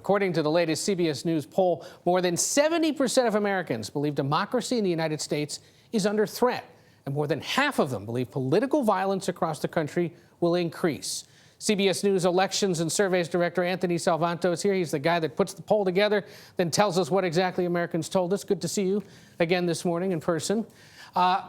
According to the latest CBS News poll, more than 70% of Americans believe democracy in the United States is under threat, and more than half of them believe political violence across the country will increase. CBS News elections and surveys director Anthony Salvanto is here. He's the guy that puts the poll together, then tells us what exactly Americans told us. Good to see you again this morning in person.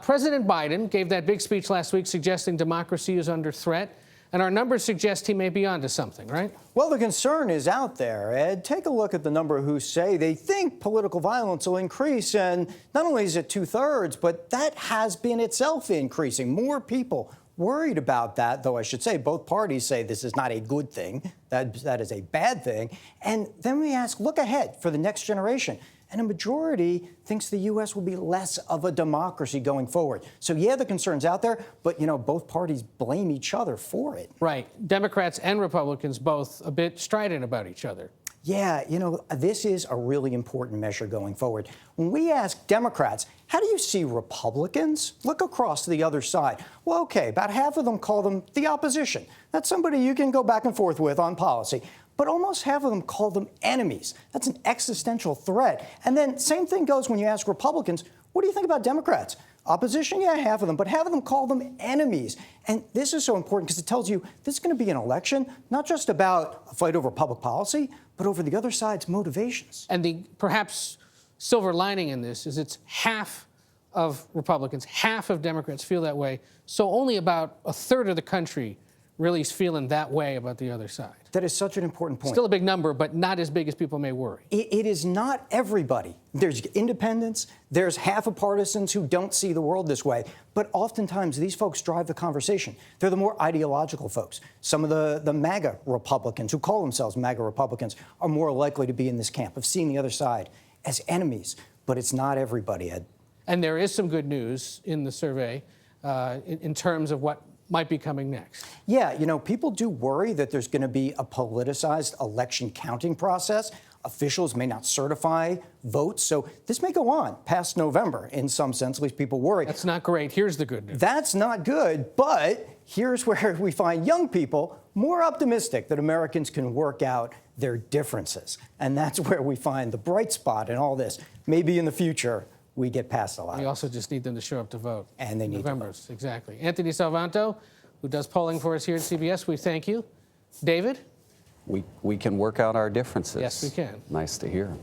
President Biden gave that big speech last week suggesting democracy is under threat. And our numbers suggest he may be onto something, right? Well, the concern is out there, Ed. Take a look at the number who say they think political violence will increase. And not only is it 2/3, but that has been itself increasing. More people worried about that, though I should say both parties say this is not a good thing. That is a bad thing. And then we ask, look ahead for the next generation. And a majority thinks the U.S. will be less of a democracy going forward. So, yeah, the concern's out there, but, both parties blame each other for it. Right. Democrats and Republicans both a bit strident about each other. Yeah, this is a really important measure going forward. When we ask Democrats, how do you see Republicans? Look across to the other side. Well, okay, about half of them call them the opposition. That's somebody you can go back and forth with on policy. But almost half of them call them enemies. That's an existential threat. And then same thing goes when you ask Republicans, what do you think about Democrats? Opposition, yeah, half of them, but half of them call them enemies. And this is so important because it tells you this is going to be an election, not just about a fight over public policy, but over the other side's motivations. And the perhaps silver lining in this is it's half of Republicans, half of Democrats feel that way. So only about a third of the country really is feeling that way about the other side. That is such an important point. Still a big number, but not as big as people may worry. It is not everybody. There's independents, there's half of partisans who don't see the world this way, but oftentimes these folks drive the conversation. They're the more ideological folks. Some of the MAGA Republicans, who call themselves MAGA Republicans, are more likely to be in this camp of seeing the other side as enemies, but it's not everybody, Ed. And there is some good news in the survey in terms of what might be coming next. Yeah, people do worry that there's going to be a politicized election counting process. Officials may not certify votes, so this may go on past November in some sense, at least people worry. That's not great. Here's the good news. That's not good, but here's where we find young people more optimistic that Americans can work out their differences. And that's where we find the bright spot in all this. Maybe in the future, we get past a lot. We also just need them to show up to vote. And they need November. to vote. Exactly. Anthony Salvanto, who does polling for us here at CBS, we thank you. David? We can work out our differences. Yes, we can. Nice to hear.